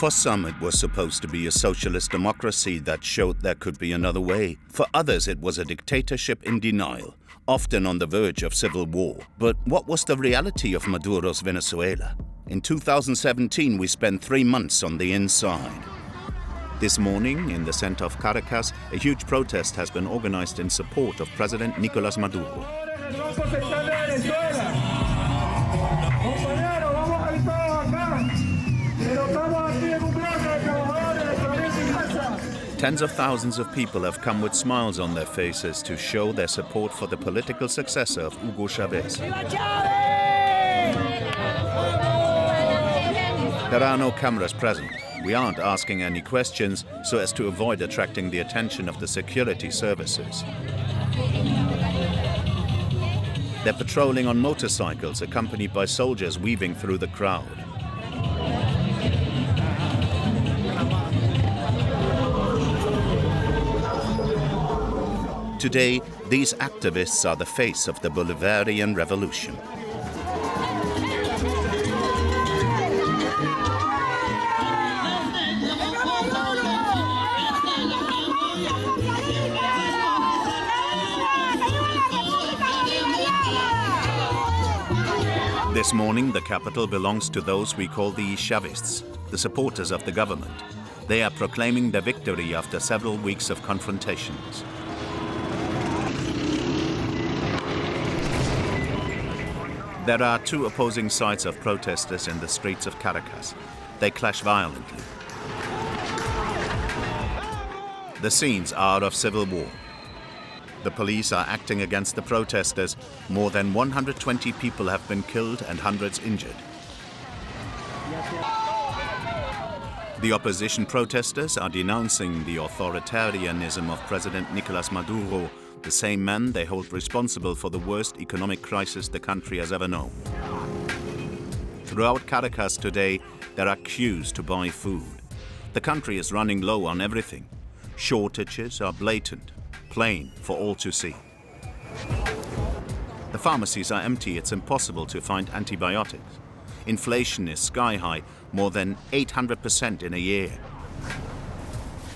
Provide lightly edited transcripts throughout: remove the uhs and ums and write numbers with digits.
For some, it was supposed to be a socialist democracy that showed there could be another way. For others, it was a dictatorship in denial, often on the verge of civil war. But what was the reality of Maduro's Venezuela? In 2017, we spent 3 months on the inside. This morning, in the center of Caracas, a huge protest has been organized in support of President Nicolás Maduro. Tens of thousands of people have come with smiles on their faces to show their support for the political successor of Hugo Chávez. There are no cameras present. We aren't asking any questions so as to avoid attracting the attention of the security services. They're patrolling on motorcycles, accompanied by soldiers weaving through the crowd. Today, these activists are the face of the Bolivarian revolution. This morning, the capital belongs to those we call the Chavists, the supporters of the government. They are proclaiming their victory after several weeks of confrontations. There are two opposing sides of protesters in the streets of Caracas. They clash violently. The scenes are of civil war. The police are acting against the protesters. More than 120 people have been killed and hundreds injured. The opposition protesters are denouncing the authoritarianism of President Nicolás Maduro, the same man they hold responsible for the worst economic crisis the country has ever known. Throughout Caracas today, there are queues to buy food. The country is running low on everything. Shortages are blatant, plain for all to see. The pharmacies are empty. It's impossible to find antibiotics. Inflation is sky high, more than 800% in a year.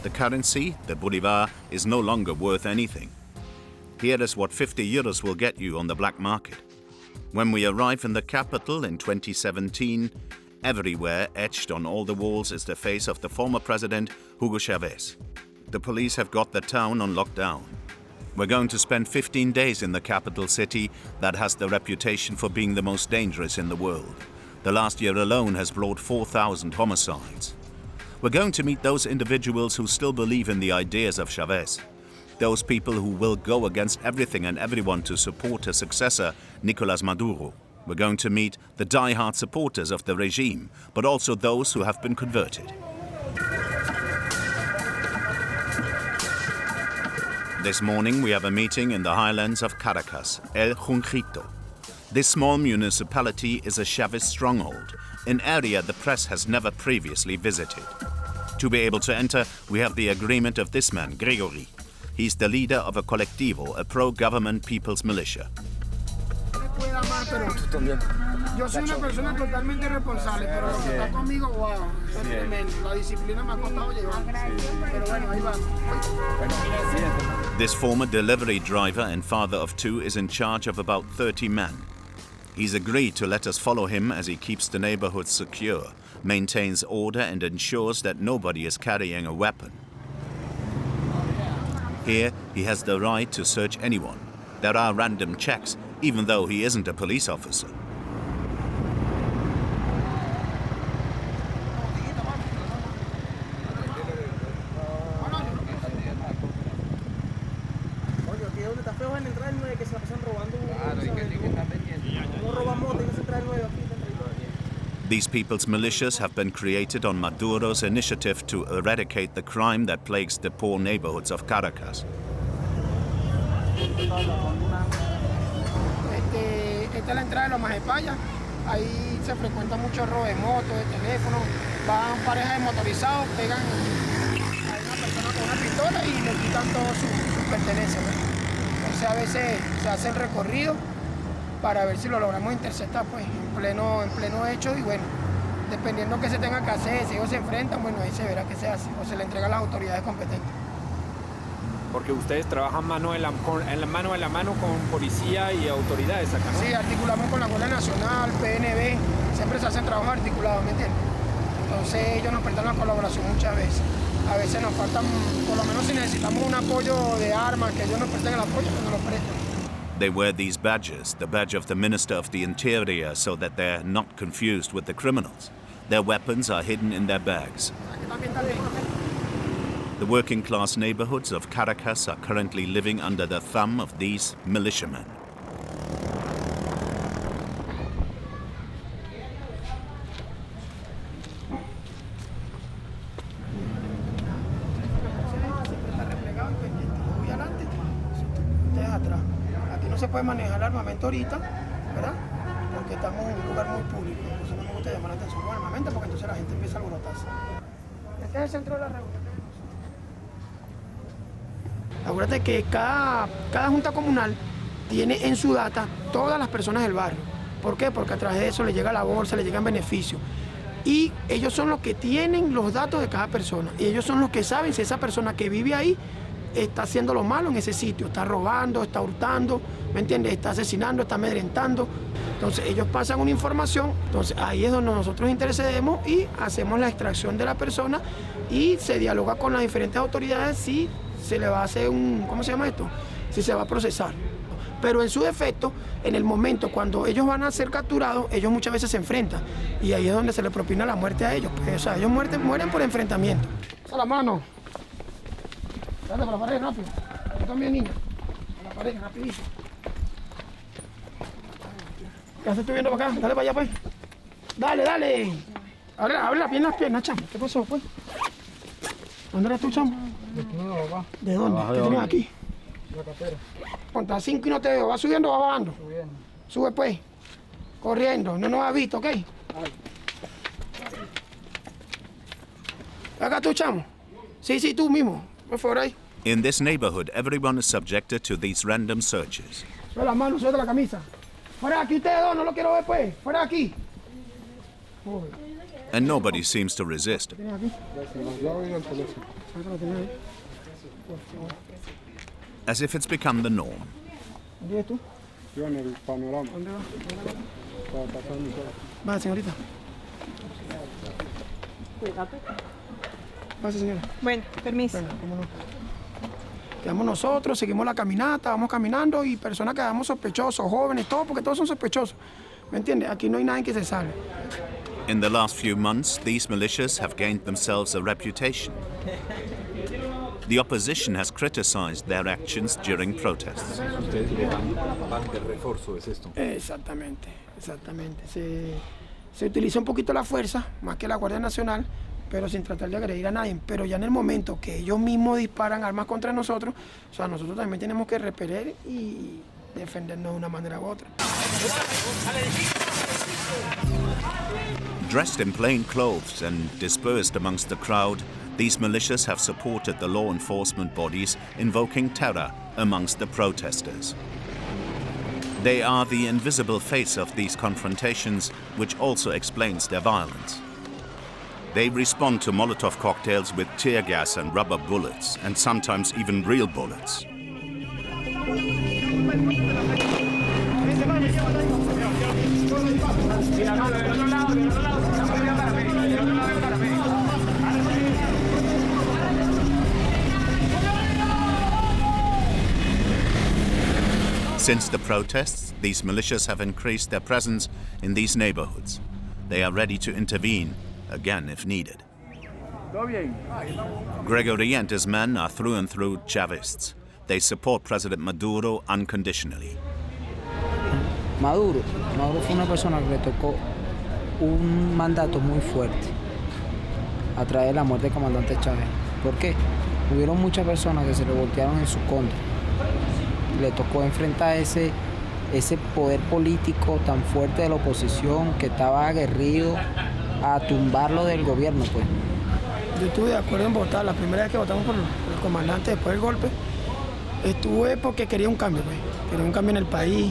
The currency, the Bolivar, is no longer worth anything. Here is what 50 euros will get you on the black market. When we arrive in the capital in 2017, everywhere, etched on all the walls, is the face of the former president, Hugo Chávez. The police have got the town on lockdown. We're going to spend 15 days in the capital city that has the reputation for being the most dangerous in the world. The last year alone has brought 4,000 homicides. We're going to meet those individuals who still believe in the ideas of Chávez. Those people who will go against everything and everyone to support a successor, Nicolás Maduro. We're going to meet the die-hard supporters of the regime, but also those who have been converted. This morning we have a meeting in the highlands of Caracas, El Junquito. This small municipality is a Chavez stronghold, an area the press has never previously visited. To be able to enter, we have the agreement of this man, Gregory. He's the leader of a colectivo, a pro-government people's militia. Yo soy una persona totalmente responsable, pero lo que está conmigo, wow, es tremendo. La disciplina me ha costado llevar. Pero bueno, ahí va. This former delivery driver and father of two is in charge of about 30 men. He's agreed to let us follow him as he keeps the neighborhood secure, maintains order and ensures that nobody is carrying a weapon. Here, he has the right to search anyone. There are random checks, even though he isn't a police officer. These people's militias have been created on Maduro's initiative to eradicate the crime that plagues the poor neighborhoods of Caracas. Esta es la entrada de los Majepayas. Ahí se frecuenta mucho robo de motos, de teléfonos. Van parejas de motorizados, pegan a una persona con una pistola y le quitan todas sus pertenencias. Entonces a veces se hace el recorrido para ver si lo logramos interceptar pues, en pleno hecho y bueno, Dependiendo que se tenga que hacer, si ellos se enfrentan, bueno, ahí se verá qué se hace, o se le entrega a las autoridades competentes. Porque ustedes trabajan mano en la mano con policía y autoridades acá, ¿no? Sí, articulamos con la Guardia Nacional, PNB, siempre se hacen trabajos articulados, ¿me entiendes? Entonces ellos nos prestan la colaboración muchas veces. A veces nos faltan, por lo menos si necesitamos un apoyo de armas, que ellos nos presten el apoyo, que nos lo prestan. They wear these badges, the badge of the Minister of the Interior, so that they're not confused with the criminals. Their weapons are hidden in their bags. The working class neighborhoods of Caracas are currently living under the thumb of these militiamen. Aquí no se puede manejar el armamento ahorita, ¿verdad? Porque estamos en un lugar muy público. Entonces no me gusta llamar la atención con armamento porque entonces la gente empieza a alborotarse. Este es el centro de la reunión. Acuérdate que cada junta comunal tiene en su data todas las personas del barrio. ¿Por qué? Porque a través de eso le llega la bolsa, le llegan beneficios. Y ellos son los que tienen los datos de cada persona. Y ellos son los que saben si esa persona que vive ahí está haciendo lo malo en ese sitio. Está robando, está hurtando, ¿me entiendes? Está asesinando, está amedrentando. Entonces ellos pasan una información. Entonces ahí es donde nosotros intercedemos y hacemos la extracción de la persona y se dialoga con las diferentes autoridades si se le va a hacer un, ¿cómo se llama esto? Si se va a procesar. Pero en su defecto, en el momento cuando ellos van a ser capturados, ellos muchas veces se enfrentan. Y ahí es donde se le propina la muerte a ellos. Pues, o sea, ellos mueren por enfrentamiento. A la mano. Dale para la pared, rápido. Tú también, niña. A la pared, rapidito. ¿Qué haces tú viendo para acá? Dale para allá, pues. Dale, dale. Abre las piernas, chamo. ¿Qué pasó, pues? ¿Dónde eres tú, chamo? ¿De dónde? ¿Qué tenías aquí? La cartera. Contra 5 y no te veo. ¿Va subiendo o va bajando? Subiendo. Sube, pues. Corriendo. No nos has visto, ¿ok? Acá tú, chamo. Sí, tú mismo. Por favor, ahí. In this neighborhood, everyone is subjected to these random searches. Suelta las manos, suelta la camisa. Fuera de aquí ustedes dos, no lo quiero ver, pues. Fuera de aquí. And nobody seems to resist. As if it's become the norm. ¿Dónde es tú? Yo en el panorama. ¿Dónde va? Estaba pasando todo. Va, señorita. Pase, señora. Bueno, permiso. Bueno, cómo no. Quedamos nosotros, seguimos la caminata, vamos caminando y personas que quedamos sospechosos, jóvenes, todos, porque todos son sospechosos. ¿Me entiendes? Aquí no hay nadie que se salve. In the last few months, these militias have gained themselves a reputation. The opposition has criticized their actions during protests. Ustedes le van de refuerzo, ¿es esto? Exactamente. Se utiliza un poquito la fuerza, más que la Guardia Nacional, pero sin tratar de agredir a nadie. Pero ya en el momento que ellos mismos disparan armas contra nosotros, o sea, nosotros también tenemos que repeler y defendernos de una manera u otra. Dressed in plain clothes and dispersed amongst the crowd, these militias have supported the law enforcement bodies, invoking terror amongst the protesters. They are the invisible face of these confrontations, which also explains their violence. They respond to Molotov cocktails with tear gas and rubber bullets, and sometimes even real bullets. Since the protests, these militias have increased their presence in these neighborhoods. They are ready to intervene, again if needed. Gregory and his men are through and through Chavists. They support President Maduro unconditionally. Maduro fue una persona que le tocó un mandato muy fuerte a través de la muerte del comandante Chávez. ¿Por qué? Hubieron muchas personas que se le voltearon en su contra. Le tocó enfrentar ese poder político tan fuerte de la oposición que estaba aguerrido a tumbarlo del gobierno, pues. Yo estuve de acuerdo en votar. La primera vez que votamos por el comandante después del golpe, estuve porque quería un cambio, pues. Quería un cambio en el país,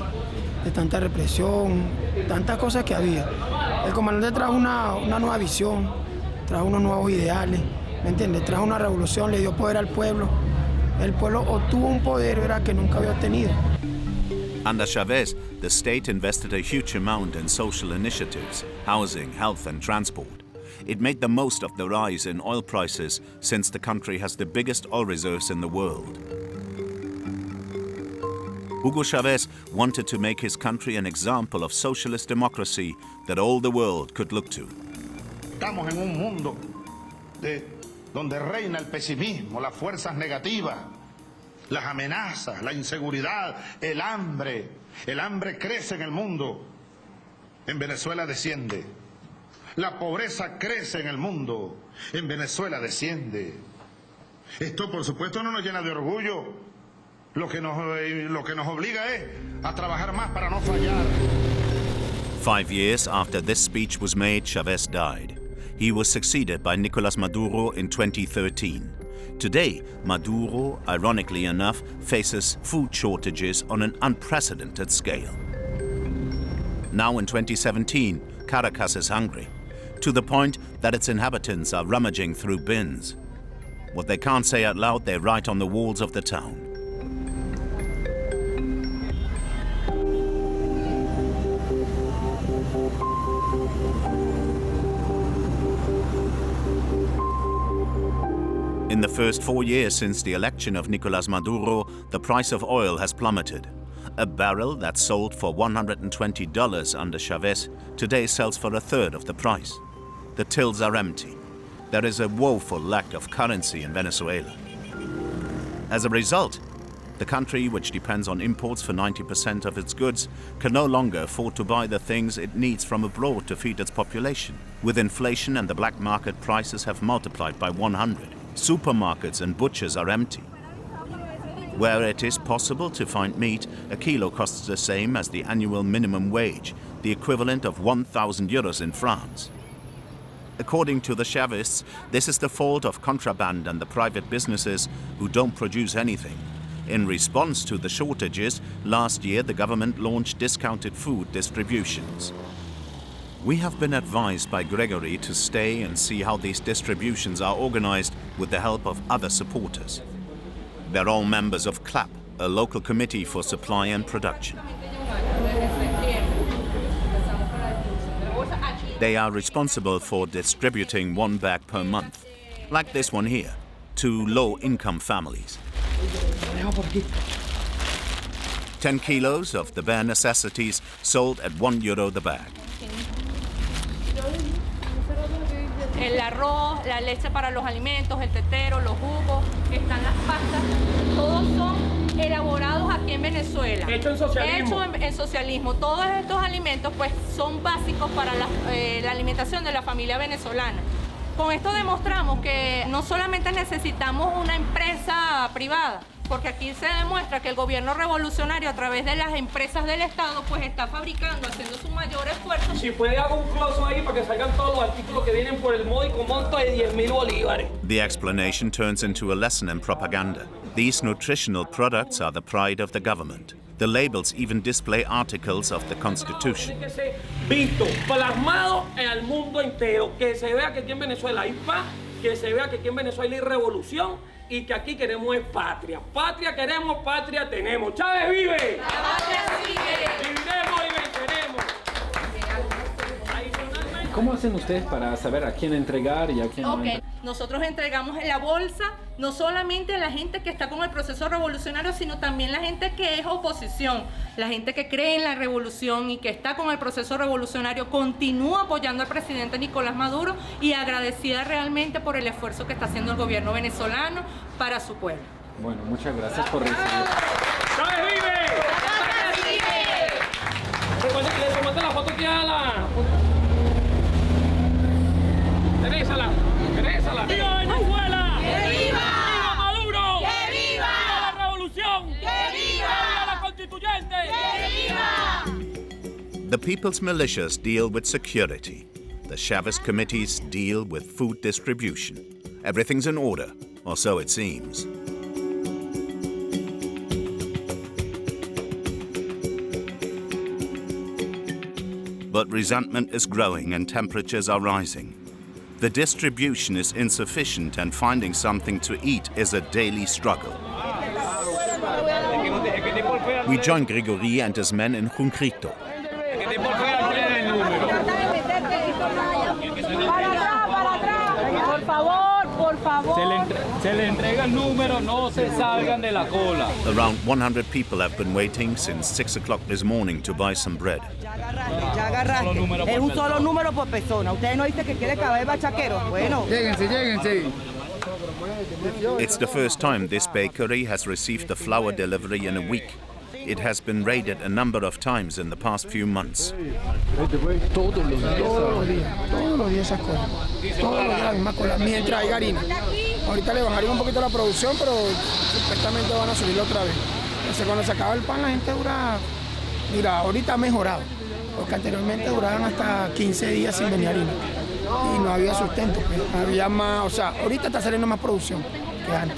de tanta represión, tantas cosas que había. El comandante trajo una nueva visión, trajo unos nuevos ideales, ¿me entiendes? Trajo una revolución, le dio poder al pueblo. El pueblo obtuvo un poder, ¿verdad?, que nunca había tenido. Under Chávez, the state invested a huge amount in social initiatives, housing, health and transport. It made the most of the rise in oil prices since the country has the biggest oil reserves in the world. Hugo Chávez wanted to make his country an example of socialist democracy that all the world could look to. Estamos en un mundo donde reina el pesimismo, las fuerzas negativas, las amenazas, la inseguridad, el hambre. El hambre crece en el mundo. En Venezuela desciende. La pobreza crece en el mundo. En Venezuela desciende. Esto, por supuesto, no nos llena de orgullo. Lo que nos obliga es a trabajar más para no fallar. 5 years after this speech was made, Chávez died. He was succeeded by Nicolás Maduro in 2013. Today, Maduro, ironically enough, faces food shortages on an unprecedented scale. Now in 2017, Caracas is hungry, to the point that its inhabitants are rummaging through bins. What they can't say out loud, they write on the walls of the town. In the first 4 years since the election of Nicolás Maduro, the price of oil has plummeted. A barrel that sold for $120 under Chávez today sells for a third of the price. The tills are empty. There is a woeful lack of currency in Venezuela. As a result, the country, which depends on imports for 90% of its goods, can no longer afford to buy the things it needs from abroad to feed its population. With inflation and the black market, prices have multiplied by 100. Supermarkets and butchers are empty. Where it is possible to find meat, a kilo costs the same as the annual minimum wage, the equivalent of 1,000 euros in France. According to the Chavists, this is the fault of contraband and the private businesses who don't produce anything. In response to the shortages, last year the government launched discounted food distributions. We have been advised by Gregory to stay and see how these distributions are organized with the help of other supporters. They're all members of CLAP, a local committee for supply and production. They are responsible for distributing 1 bag per month, like this one here, to low-income families. 10 kilos of the bare necessities sold at €1 the bag. El arroz, la leche para los alimentos, el tetero, los jugos, están las pastas, todos son elaborados aquí en Venezuela. Hecho en socialismo. Hecho en socialismo. Todos estos alimentos pues son básicos para la alimentación de la familia venezolana. Con esto demostramos que no solamente necesitamos una empresa privada, porque aquí se demuestra que el gobierno revolucionario a través de las empresas del Estado pues está fabricando, haciendo su mayor esfuerzo. Si puede hacer un close ahí para que salgan todos los artículos que vienen por el módico monto de 10.000 bolívares. The explanation turns into a lesson in propaganda. These nutritional products are the pride of the government. The labels even display articles of the Constitution. Tiene que ser visto, plasmado al mundo entero, que se vea que aquí en Venezuela hay paz, que se vea que aquí en Venezuela hay revolución y que aquí queremos es patria. Patria queremos, patria tenemos. ¡Chávez vive! ¡La patria sigue! ¡Viviremos y venceremos! ¿Cómo hacen ustedes para saber a quién entregar y a quién no? Ok, nosotros entregamos la bolsa no solamente a la gente que está con el proceso revolucionario, sino también la gente que es oposición, la gente que cree en la revolución y que está con el proceso revolucionario, continúa apoyando al presidente Nicolás Maduro y agradecida realmente por el esfuerzo que está haciendo el gobierno venezolano para su pueblo. Bueno, muchas gracias por recibir. ¡Chávez vive! Recuerden que le tomaste la foto aquí a la... Terésala. ¡Viva Venezuela! ¡Que viva! ¡Viva Maduro! ¡Que viva! ¡Viva la revolución! ¡Que viva! ¡Viva la constituyente! ¡Que viva! The people's militias deal with security. The Chavez committees deal with food distribution. Everything's in order, or so it seems. But resentment is growing and temperatures are rising. The distribution is insufficient and finding something to eat is a daily struggle. We join Gregory and his men in Juncrito. Around 100 people have been waiting since 6 o'clock this morning to buy some bread. Es un solo número por persona. Usted no dice que quiere caber bachaquero. Bueno. Lléguense. It's the first time this bakery has received a flour delivery in a week. It has been raided a number of times in the past few months. Todos los días esas cosas. Todos los días la misma cola, mientras hay harina. Ahorita le bajaron un poquito la producción, pero supuestamente van a subirlo otra vez. Entonces cuando se acaba el pan la gente dura... Mira, ahorita ha mejorado, porque anteriormente duraban hasta 15 días sin venir harina. Y no había sustento, pues. Había más... O sea, ahorita está saliendo más producción que antes.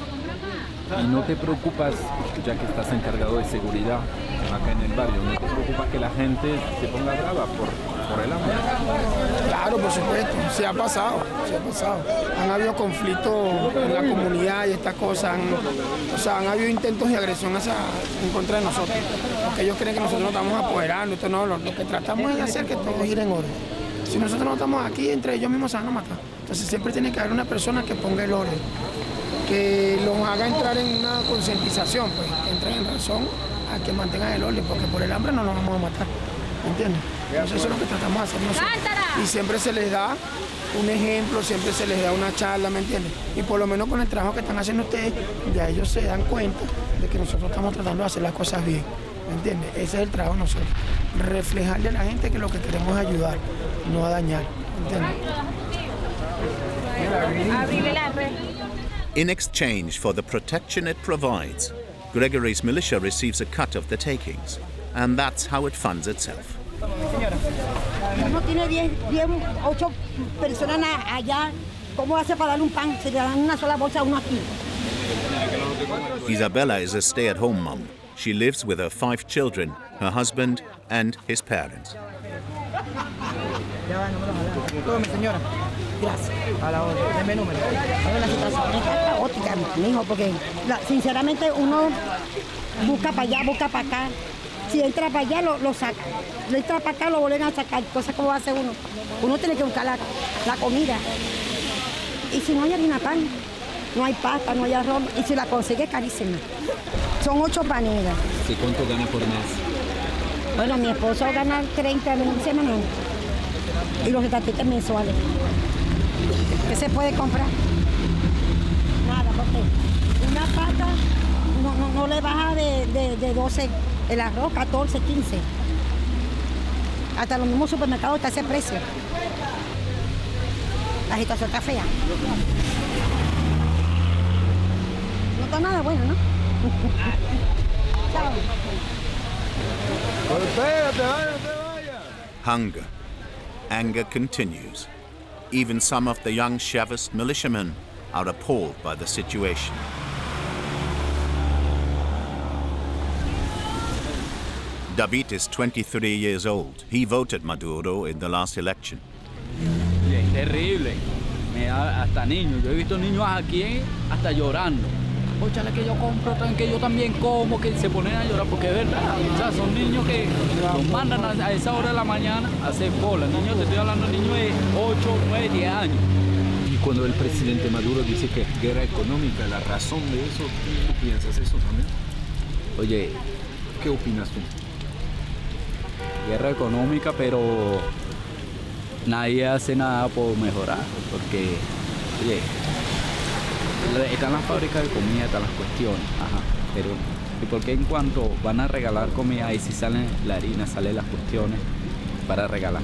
¿Y no te preocupas, ya que estás encargado de seguridad acá en el barrio, no te preocupas que la gente se ponga brava por el hambre? Claro, por supuesto, se ha pasado. Han habido conflictos en la comunidad y estas cosas. Han habido intentos de agresión en contra de nosotros. Porque ellos creen que nosotros nos estamos apoderando. Esto no, lo que tratamos es de hacer que todo gire en orden. Si nosotros no estamos aquí, entre ellos mismos se van a matar. Entonces siempre tiene que haber una persona que ponga el orden, que los haga entrar en una concientización, pues, que entren en razón a que mantengan el orden, porque por el hambre no nos vamos a matar, ¿entiendes? Entonces eso es lo que tratamos de hacer nosotros. Y siempre se les da un ejemplo, siempre se les da una charla, ¿me entiendes? Y por lo menos con el trabajo que están haciendo ustedes, ya ellos se dan cuenta de que nosotros estamos tratando de hacer las cosas bien, ¿me entiendes? Ese es el trabajo de nosotros, reflejarle a la gente que lo que queremos es ayudar, no a dañar, ¿entiendes? In exchange for the protection it provides, Gregory's militia receives a cut of the takings, and that's how it funds itself. Uno tiene 8 personas allá. ¿Cómo hace para darle un pan? Se le dan una sola bolsa a uno aquí. Isabella is a stay-at-home mom. She lives with her 5 children, her husband, and his parents. Tome, señora. Gracias. A la orden. Deme número. La situación está caótica, mi hijo, porque sinceramente uno busca para allá, busca para acá. Si entra para allá, lo saca. Le entra para acá, lo vuelven a sacar. Cosas como hace uno. Uno tiene que buscar la comida. Y si no hay harina pan, no hay pasta, no hay arroz. Y si la consigue, es carísima. Son 8 paneras. ¿Y cuánto gana por mes? Bueno, mi esposo gana 30.000 semanales. Y los estatitos mensuales. ¿Qué se puede comprar? Nada, porque una pata no le baja de 12, el arroz 14, 15. Hasta los mismos supermercados está ese precio. La situación está fea. No está nada bueno, ¿no? Chao. Hunger. Anger continues. Even some of the young Chavist militiamen are appalled by the situation. David is 23 years old. He voted Maduro in the last election. Es terrible. Me da hasta niños. Yo he visto niños aquí hasta llorando. Óchale que yo compro, que yo también como, que se ponen a llorar porque es verdad. O sea, son niños que los mandan a esa hora de la mañana a hacer cola. Niños, te estoy hablando de niños de 8, 9, 10 años. Y cuando el presidente Maduro dice que es guerra económica, la razón de eso, ¿tú piensas eso también? Oye, ¿qué opinas tú? Guerra económica, pero nadie hace nada por mejorar, porque, oye, están las fábricas de comida, están las cuestiones, pero ¿y por qué en cuanto van a regalar comida y si sale la harina, salen las cuestiones para regalar?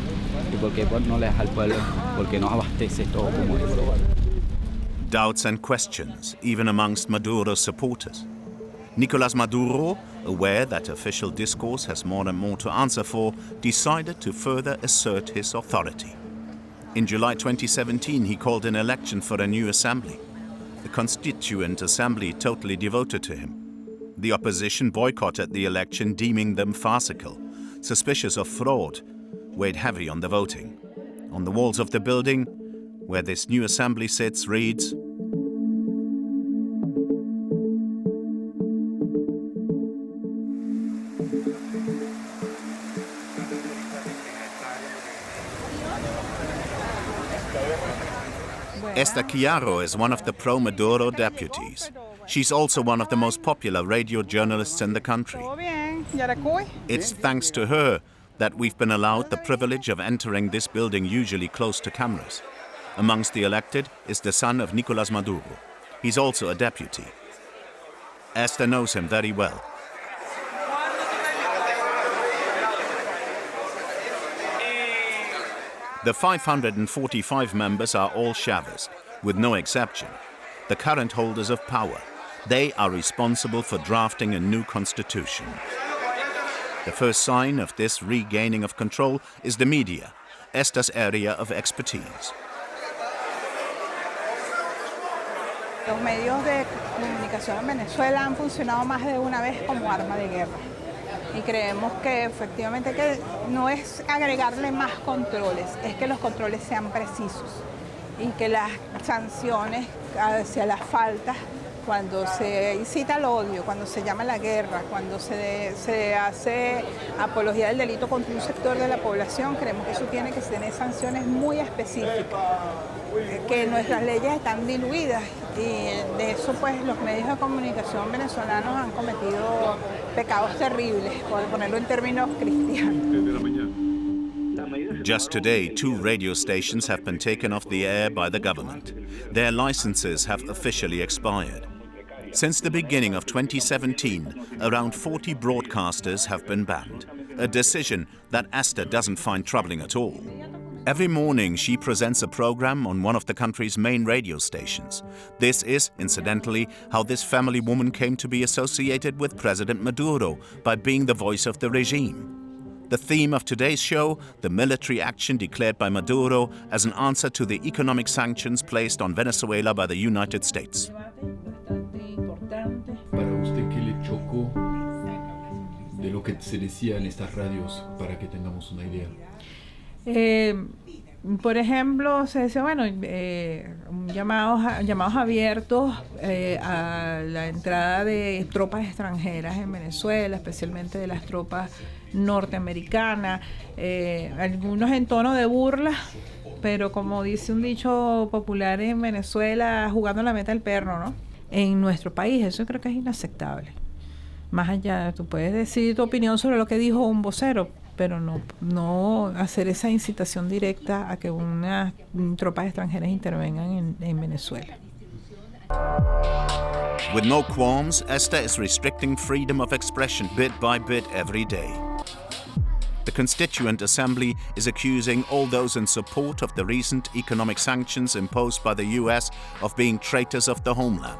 ¿Y por qué no le deja al pueblo? Porque no abastece todo como es. Doubts and questions, even amongst Maduro's supporters. Nicolás Maduro, aware that official discourse has more and more to answer for, decided to further assert his authority. In July 2017, he called an election for a new assembly. The Constituent Assembly totally devoted to him. The opposition boycotted the election, deeming them farcical, suspicious of fraud, weighed heavy on the voting. On the walls of the building, where this new assembly sits, reads, Esther Chiaro is one of the pro-Maduro deputies. She's also one of the most popular radio journalists in the country. It's thanks to her that we've been allowed the privilege of entering this building usually close to cameras. Amongst the elected is the son of Nicolás Maduro. He's also a deputy. Esther knows him very well. The 545 members are all Chavez, with no exception, the current holders of power. They are responsible for drafting a new constitution. The first sign of this regaining of control is the media, Esther's area of expertise. Los medios de comunicación en Venezuela han funcionado más de una vez como arma de guerra. Y creemos que efectivamente que no es agregarle más controles, es que los controles sean precisos y que las sanciones hacia las faltas, cuando se incita al odio, cuando se llama a la guerra, cuando se hace apología del delito contra un sector de la población, creemos que eso tiene que tener sanciones muy específicas, que nuestras leyes están diluidas y de eso pues los medios de comunicación venezolanos han cometido pecados terribles, por ponerlo en términos cristianos. Just today, 2 radio stations have been taken off the air by the government. Their licenses have officially expired. Since the beginning of 2017, around 40 broadcasters have been banned, a decision that Esther doesn't find troubling at all. Every morning she presents a program on one of the country's main radio stations. This is, incidentally, how this family woman came to be associated with President Maduro by being the voice of the regime. The theme of today's show, the military action declared by Maduro as an answer to the economic sanctions placed on Venezuela by the United States. Para usted, ¿qué le chocó de lo que se decía en estas radios para que tengamos una idea? Por ejemplo, se decía, bueno, llamados abiertos a la entrada de tropas extranjeras en Venezuela, especialmente de las tropas norteamericanas, algunos en tono de burla, pero como dice un dicho popular en Venezuela, jugando la meta del perro, ¿no? En nuestro país eso creo que es inaceptable. Más allá, tú puedes decir tu opinión sobre lo que dijo un vocero, pero no hacer esa incitación directa a que unas tropas extranjeras intervengan en Venezuela. With no qualms, Esther is restricting freedom of expression bit by bit every day. The Constituent Assembly is accusing all those in support of the recent economic sanctions imposed by the US of being traitors of the homeland.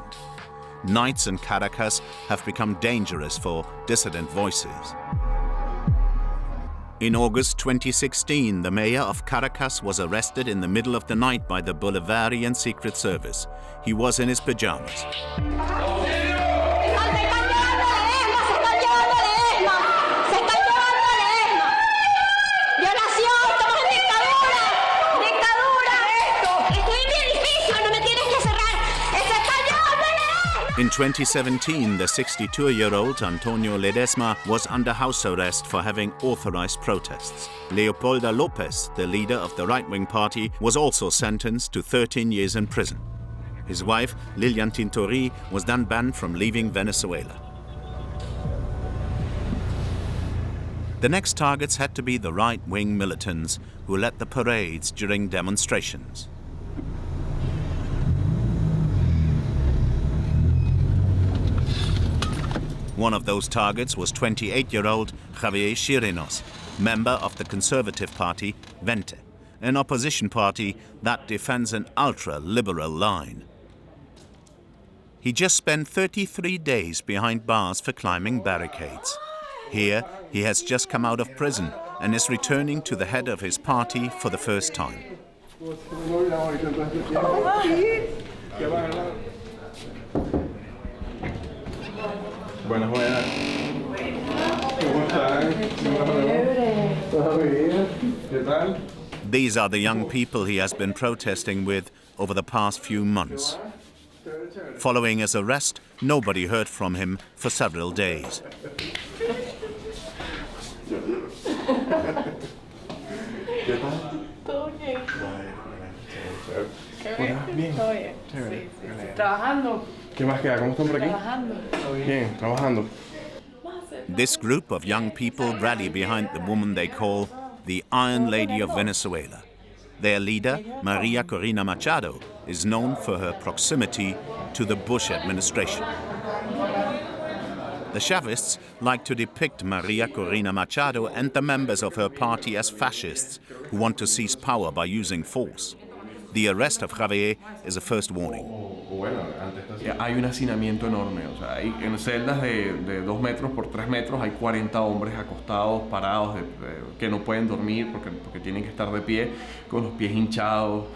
Nights in Caracas have become dangerous for dissident voices. In August 2016, the mayor of Caracas was arrested in the middle of the night by the Bolivarian Secret Service. He was in his pajamas. In 2017, the 62-year-old Antonio Ledesma was under house arrest for having authorized protests. Leopoldo López, the leader of the right-wing party, was also sentenced to 13 years in prison. His wife, Lilian Tintori, was then banned from leaving Venezuela. The next targets had to be the right-wing militants who led the parades during demonstrations. One of those targets was 28-year-old Javier Chirinos, member of the Conservative Party, Vente, an opposition party that defends an ultra-liberal line. He just spent 33 days behind bars for climbing barricades. Here, he has just come out of prison and is returning to the head of his party for the first time. Buenas, buenas. ¿Cómo están? ¿Todo bien? These are the young people he has been protesting with over the past few months. Following his arrest, nobody heard from him for several days. ¿Todo bien? Bien. Todo bien. Chévere. Sí. Trabajando. ¿Qué más queda? ¿Cómo están por aquí? Trabajando. Bien, trabajando. This group of young people rally behind the woman they call the Iron Lady of Venezuela. Their leader, María Corina Machado, is known for her proximity to the Bush administration. The Chavists like to depict María Corina Machado and the members of her party as fascists who want to seize power by using force. The arrest of Javier is a first warning. Hay un hacinamiento enorme, o sea, hay en celdas de 2 metros por 3 metros hay 40 hombres acostados, parados, que no pueden dormir porque tienen que estar de pie, con los pies hinchados,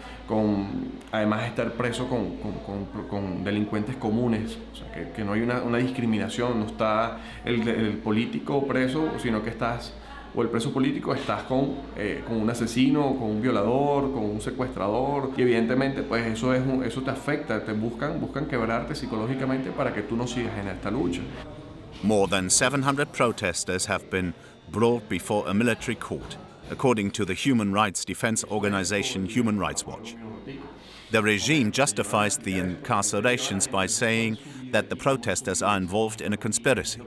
además de estar preso con delincuentes comunes, o sea, que no hay una discriminación, no está el político preso, sino que o el preso político estás con un asesino, con un violador, con un secuestrador, y evidentemente pues eso te afecta, te buscan quebrarte psicológicamente para que tú no sigas en esta lucha. More than 700 protesters have been brought before a military court, according to the human rights defense organization Human Rights Watch. The regime justifies the incarcerations by saying that the protesters are involved in a conspiracy.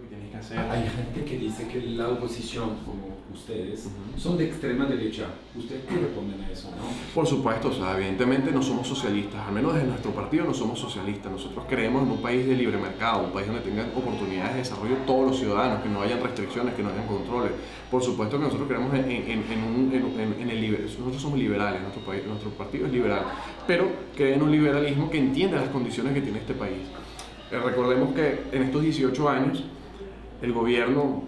Hay gente que dice que la oposición, como ustedes, son de extrema derecha. ¿Ustedes qué responden a eso, no? Por supuesto, o sea, evidentemente no somos socialistas, al menos desde nuestro partido no somos socialistas. Nosotros creemos en un país de libre mercado, un país donde tengan oportunidades de desarrollo todos los ciudadanos, que no hayan restricciones, que no hayan controles. Por supuesto que nosotros creemos en el liberalismo. Nosotros somos liberales, nuestro partido es liberal, pero cree en un liberalismo que entiende las condiciones que tiene este país. Recordemos que en estos 18 años, el gobierno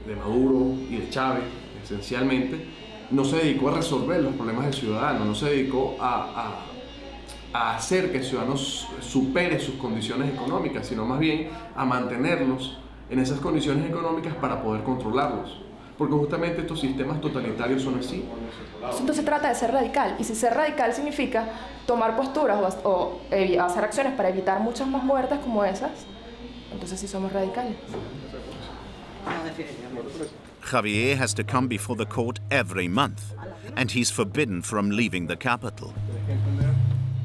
de Maduro y de Chávez, esencialmente, no se dedicó a resolver los problemas del ciudadano, no se dedicó a hacer que el ciudadano supere sus condiciones económicas, sino más bien a mantenerlos en esas condiciones económicas para poder controlarlos. Porque justamente estos sistemas totalitarios son así. Entonces se trata de ser radical, y si ser radical significa tomar posturas o hacer acciones para evitar muchas más muertes como esas, entonces sí somos radicales. Javier has to come before the court every month, and he's forbidden from leaving the capital.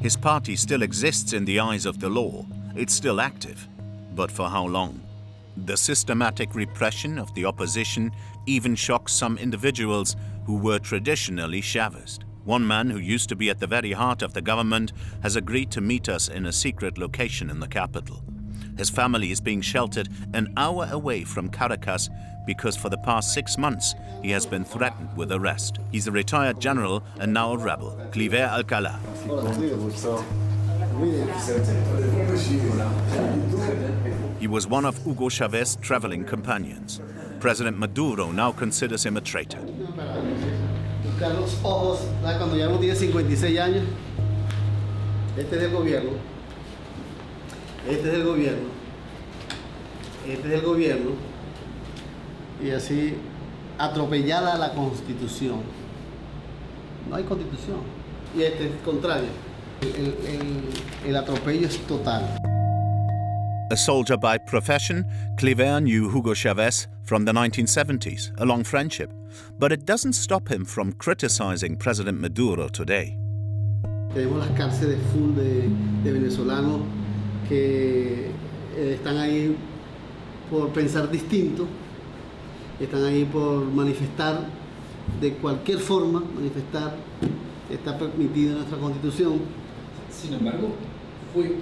His party still exists in the eyes of the law. It's still active, but for how long? The systematic repression of the opposition even shocks some individuals who were traditionally Chavist. One man who used to be at the very heart of the government has agreed to meet us in a secret location in the capital. His family is being sheltered an hour away from Caracas because for the past 6 months he has been threatened with arrest. He's a retired general and now a rebel, Cliver Alcalá. He was one of Hugo Chávez's traveling companions. President Maduro now considers him a traitor. Buscar los ojos, cuando ya uno tiene 56 años, este es el gobierno, este es el gobierno, este es el gobierno, y así atropellada la Constitución. No hay Constitución. Y este es contrario. El atropello es total. A soldier by profession, Cliver knew Hugo Chávez from the 1970s, a long friendship. But it doesn't stop him from criticizing President Maduro today. Tenemos las cárceles full de venezolanos que están ahí por pensar distinto, están ahí por manifestar de cualquier forma, manifestar está permitido en nuestra Constitución. Sin embargo, fue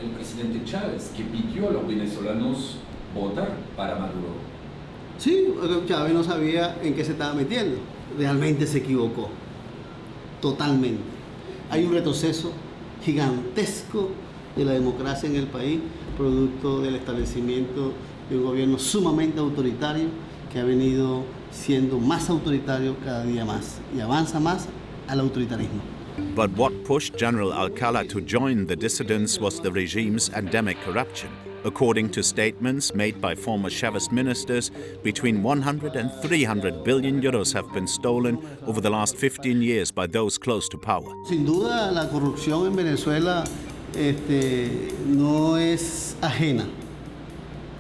el presidente Chávez que pidió a los venezolanos votar para Maduro. Sí, Chávez no sabía en qué se estaba metiendo. Realmente se equivocó. Totalmente. Hay un retroceso gigantesco de la democracia en el país, producto del establecimiento de un gobierno sumamente autoritario que ha venido siendo más autoritario cada día más y avanza más al autoritarismo. But what pushed General Alcalá to join the dissidents was the regime's endemic corruption. According to statements made by former Chavez ministers, between 100 and 300 billion euros have been stolen over the last 15 years by those close to power. Sin duda, la corrupción en Venezuela no es ajena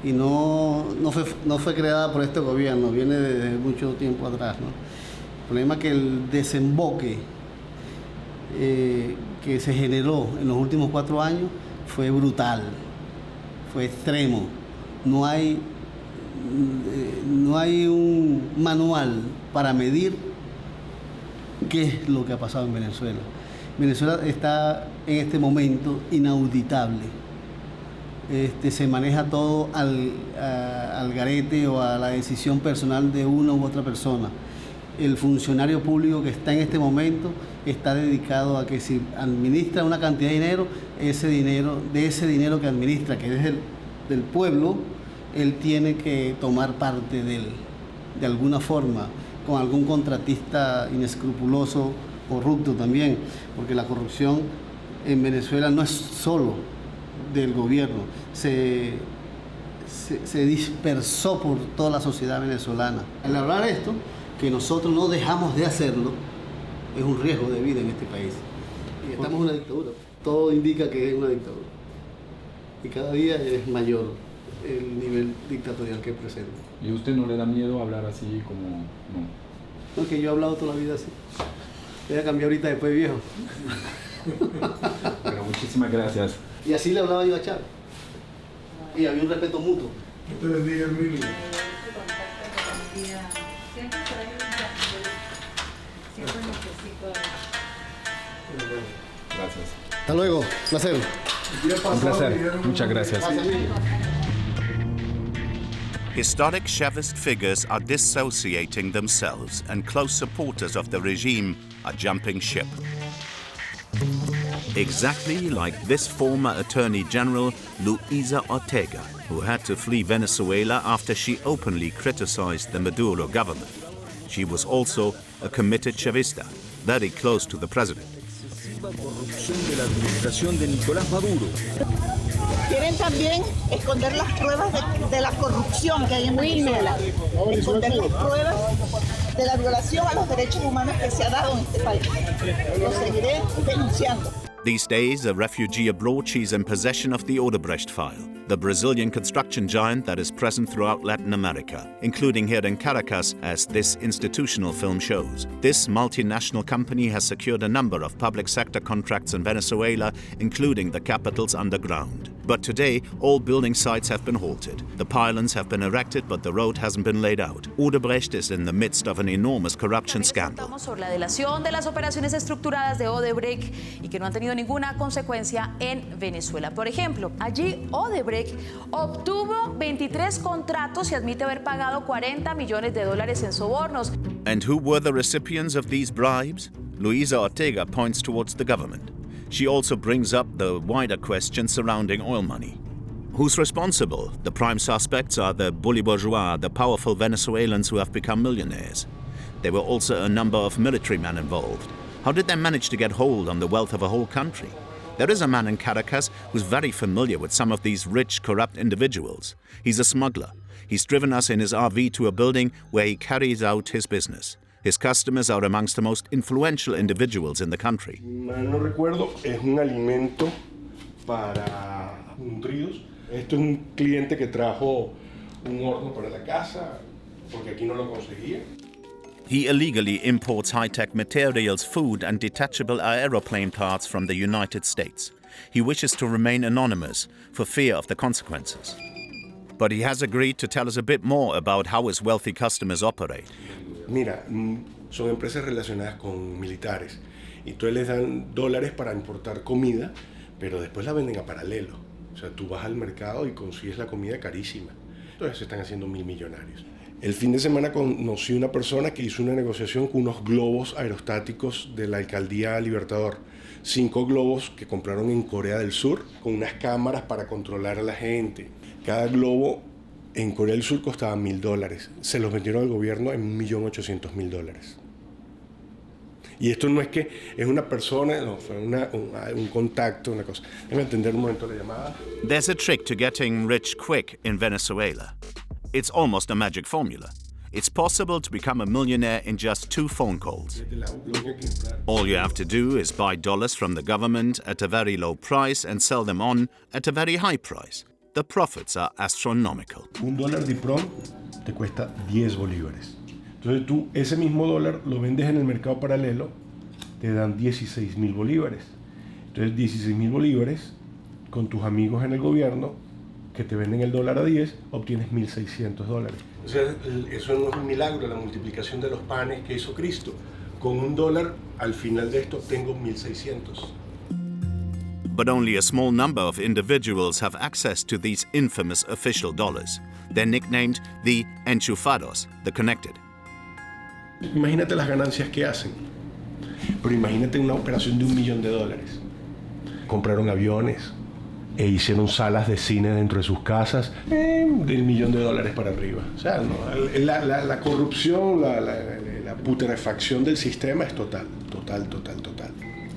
y no fue creada por este gobierno, viene desde mucho tiempo atrás, ¿no? El problema es que el desemboque que se generó en los últimos 4 años fue brutal. Fue extremo. No hay un manual para medir qué es lo que ha pasado en Venezuela. Venezuela está en este momento inauditable. Se maneja todo al garete o a la decisión personal de una u otra persona. El funcionario público que está en este momento está dedicado a que si administra una cantidad de dinero, de ese dinero que administra, que es del pueblo, él tiene que tomar parte de él, de alguna forma, con algún contratista inescrupuloso, corrupto también, porque la corrupción en Venezuela no es solo del gobierno, se dispersó por toda la sociedad venezolana. Al hablar esto, que nosotros no dejamos de hacerlo, es un riesgo de vida en este país. Y estamos en una dictadura. Todo indica que es una dictadura. Y cada día es mayor el nivel dictatorial que presenta. ¿Y a usted no le da miedo hablar así como no? No, que yo he hablado toda la vida así. Voy a cambiar ahorita después viejo. Pero muchísimas gracias. Y así le hablaba yo a Chávez. Y había un respeto mutuo. Ustedes digan, Mili. Gracias. Hasta luego. Placer. Un placer. Muchas gracias. Historic Chavist figures are dissociating themselves, and close supporters of the regime are jumping ship. Exactly like this former Attorney General, Luisa Ortega, who had to flee Venezuela after she openly criticized the Maduro government. She was also a committed Chavista, very close to the president. Corrupción de la administración de Nicolás Maduro. Quieren también esconder las pruebas de la corrupción que hay en Venezuela. Esconder las pruebas de la violación a los derechos humanos que se ha dado en este país. Lo seguiré denunciando. These days, a refugee abroad, she's in possession of the Odebrecht file, the Brazilian construction giant that is present throughout Latin America, including here in Caracas, as this institutional film shows. This multinational company has secured a number of public sector contracts in Venezuela, including the capital's underground. But today, all building sites have been halted. The pylons have been erected, but the road hasn't been laid out. Odebrecht is in the midst of an enormous corruption scandal. Sobre la delación de las operaciones estructuradas de Odebrecht y que no han tenido ninguna consecuencia en Venezuela. Por ejemplo, allí Odebrecht obtuvo 23 contratos y admite haber pagado $40 millones en sobornos. And who were the recipients of these bribes? Luisa Ortega points towards the government. She also brings up the wider question surrounding oil money. Who's responsible? The prime suspects are the Bolivarian, the powerful Venezuelans who have become millionaires. There were also a number of military men involved. How did they manage to get hold on the wealth of a whole country? There is a man in Caracas who's very familiar with some of these rich, corrupt individuals. He's a smuggler. He's driven us in his RV to a building where he carries out his business. His customers are amongst the most influential individuals in the country. Mal no recuerdo, es un alimento para nutridos. Esto es un cliente que trajo un horno para la casa, porque aquí no lo conseguía. He illegally imports high-tech materials, food and detachable aeroplane parts from the United States. He wishes to remain anonymous for fear of the consequences. But he has agreed to tell us a bit more about how his wealthy customers operate. Mira, son empresas relacionadas con militares y entonces les dan dólares para importar comida, pero después la venden a paralelo. O sea, tú vas al mercado y consigues la comida carísima. Entonces se están haciendo millonarios. El fin de semana conocí una persona que hizo una negociación con unos globos aerostáticos de la alcaldía Libertador. 5 globos que compraron en Corea del Sur con unas cámaras para controlar a la gente. Cada globo en Corea del Sur costaba $1.000. Se los vendieron al gobierno en $1.800.000. Y esto no es que es una persona, no, fue un contacto, una cosa. Déjame entender un momento la llamada. There's a trick to getting rich quick in Venezuela. It's almost a magic formula. It's possible to become a millionaire in just 2 phone calls. All you have to do is buy dollars from the government at a very low price and sell them on at a very high price. The profits are astronomical. $1 de prom te cuesta 10 bolívares. Entonces tú ese mismo dólar lo vendes en el mercado paralelo, te dan 16.000 bolívares. Entonces 16.000 bolívares con tus amigos en el gobierno que te venden el dólar a 10, obtienes $1.600. O sea, eso no es un milagro, la multiplicación de los panes que hizo Cristo. Con $1 al final de esto obtengo 1.600. But only a small number of individuals have access to these infamous official dollars. They're nicknamed the enchufados, the connected. Imagínate las ganancias que hacen. Pero imagínate una operación de $1 millón. Compraron aviones e hicieron salas de cine dentro de sus casas del $1 millón para arriba. O sea, no, la corrupción, la putrefacción del sistema es total.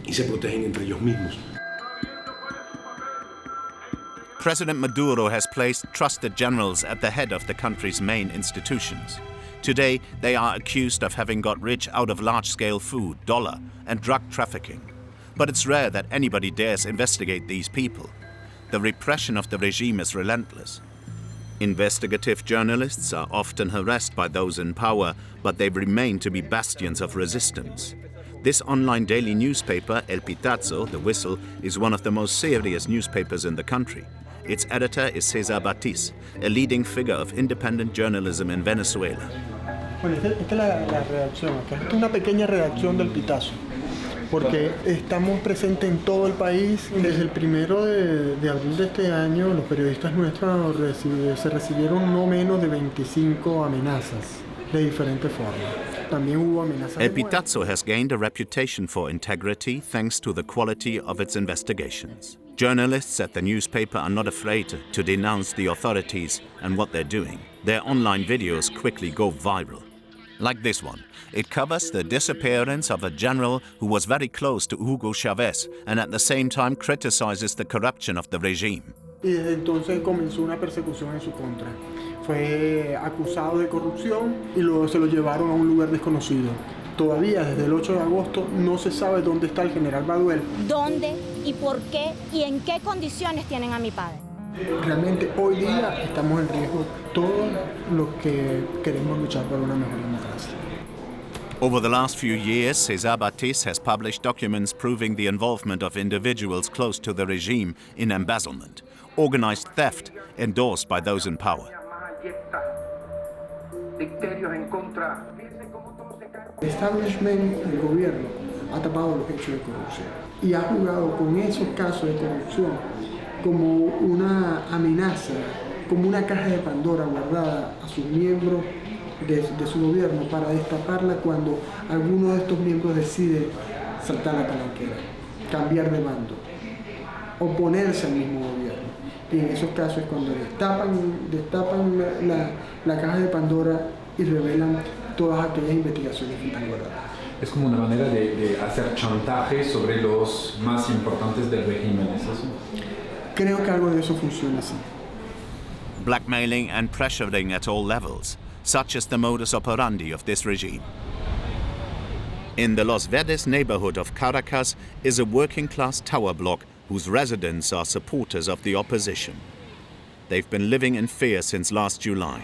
Y se protegen entre ellos mismos. President Maduro has placed trusted generals at the head of the country's main institutions. Today, they are accused of having got rich out of large-scale food, dollar, and drug trafficking. But it's rare that anybody dares investigate these people. The repression of the regime is relentless. Investigative journalists are often harassed by those in power, but they remain to be bastions of resistance. This online daily newspaper, El Pitazo, The Whistle, is one of the most serious newspapers in the country. Its editor is César Batiz, a leading figure of independent journalism in Venezuela. Bueno, esta es la redacción acá. Esta es una pequeña redacción del Pitazo, porque estamos presentes en todo el país. Desde el 1 de abril de este año, los periodistas nuestros se recibieron no menos de 25 amenazas de diferentes formas. También hubo amenazas de El muerte. Pitazo has gained a reputation for integrity thanks to the quality of its investigations. Journalists at the newspaper are not afraid to denounce the authorities and what they're doing. Their online videos quickly go viral. Like this one. It covers the disappearance of a general who was very close to Hugo Chávez and at the same time criticizes the corruption of the regime. Y desde entonces comenzó una persecución en su contra. Fue acusado de corrupción y luego se lo llevaron a un lugar desconocido. Todavía desde el 8 de agosto no se sabe dónde está el general Maduro. ¿Dónde y por qué y en qué condiciones tienen a mi padre? Realmente hoy día estamos en riesgo todos los que queremos luchar por una mejor democracia. Over the last few years, César Batiz has published documents proving the involvement of individuals close to the regime in embezzlement, organized theft endorsed by those in power. El establishment, el gobierno, ha tapado los hechos de corrupción y ha jugado con esos casos de corrupción como una amenaza, como una caja de Pandora guardada a sus miembros de su gobierno para destaparla cuando alguno de estos miembros decide saltar la palanquera, cambiar de bando, oponerse al mismo gobierno. Y en esos casos es cuando destapan la caja de Pandora y revelan todas aquellas investigaciones que están guardadas. Es como una manera de hacer chantaje sobre los más importantes del régimen, ¿es eso? Creo que algo de eso funciona así. Blackmailing and pressuring at all levels, such is the modus operandi of this regime. In the Los Verdes neighborhood of Caracas is a working-class tower block whose residents are supporters of the opposition. They've been living in fear since last July.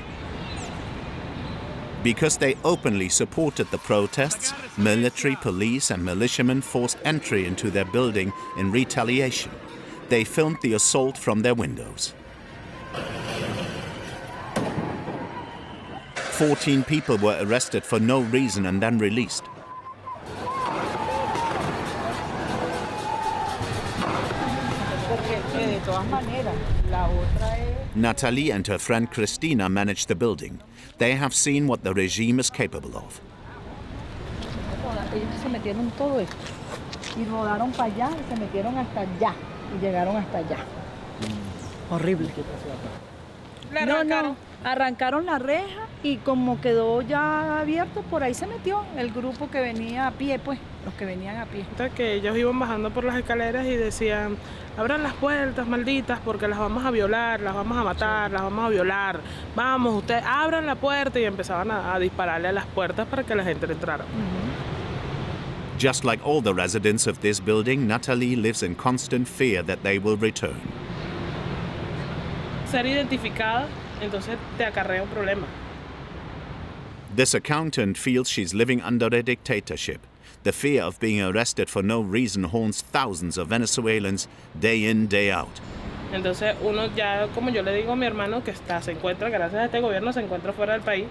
Because they openly supported the protests, military, police and militiamen forced entry into their building in retaliation. They filmed the assault from their windows. 14 people were arrested for no reason and then released. Natalie and her friend Cristina manage the building. They have seen what the regime is capable of. Ellos se metieron todo esto y rodaron para allá y se metieron hasta allá y llegaron hasta allá. Horrible. No, arrancaron la reja y como quedó ya abierto, por ahí se metió el grupo que venía a pie, pues, los que venían a pie. Que ellos iban bajando por las escaleras y decían, abran las puertas, malditas, porque las vamos a violar, las vamos a matar, las vamos a violar. Vamos, ustedes abran la puerta, y empezaban a dispararle a las puertas para que la gente entrara. Just like all the residents of this building, Natalie lives in constant fear that they will return. Ser identificada, entonces te acarrea un problema. This accountant feels she's living under a dictatorship. The fear of being arrested for no reason haunts thousands of Venezuelans day in, day out. Entonces uno ya, como yo le digo a mi hermano que se encuentra, gracias a este gobierno, se encuentra fuera del país.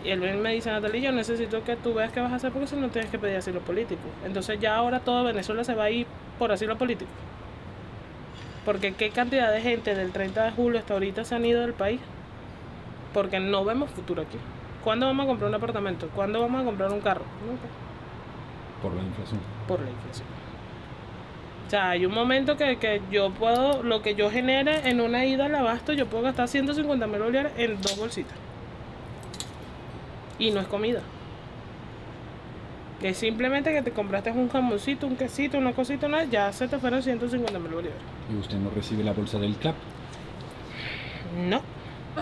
Y él me dice, Natalie, yo necesito que tú veas qué vas a hacer porque si no tienes que pedir asilo político. Entonces ya ahora toda Venezuela se va a ir por asilo político. Porque qué cantidad de gente del 30 de julio hasta ahorita se han ido del país. Porque no vemos futuro aquí. ¿Cuándo vamos a comprar un apartamento? ¿Cuándo vamos a comprar un carro? Nunca. Por la inflación. Por la inflación. O sea, hay un momento que yo puedo, lo que yo genere en una ida al abasto, yo puedo gastar 150.000 bolívares en 2 bolsitas. Y no es comida. Es simplemente que te compraste un jamoncito, un quesito, una cosita, ya se te fueron 150.000 bolívares. ¿Y usted no recibe la bolsa del CLAP? No.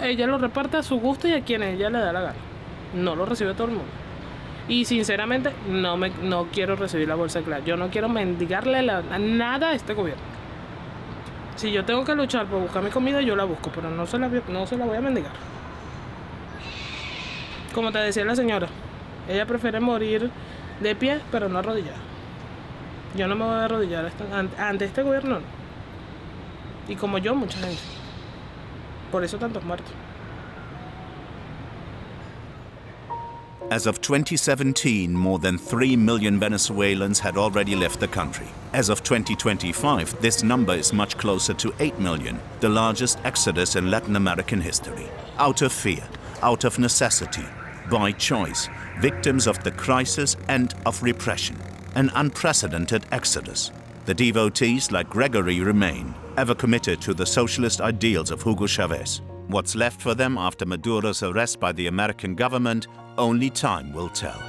Ella lo reparte a su gusto y a quien ella le da la gana. No lo recibe todo el mundo. Y sinceramente no quiero recibir la bolsa del CLAP. Yo no quiero mendigarle nada a este gobierno. Si yo tengo que luchar por buscar mi comida, yo la busco, pero no se la voy a mendigar. Como te decía la señora, ella prefiere morir de pie, pero no arrodillada. Yo no me voy a arrodillar ante este gobierno. Y como yo, mucha gente. Por eso tantos muertos. As of 2017, more than 3 million Venezuelans had already left the country. As of 2025, this number is much closer to 8 million, the largest exodus in Latin American history. Out of fear, out of necessity, by choice, victims of the crisis and of repression. An unprecedented exodus. The devotees like Gregory remain, ever committed to the socialist ideals of Hugo Chávez. What's left for them after Maduro's arrest by the American government, only time will tell.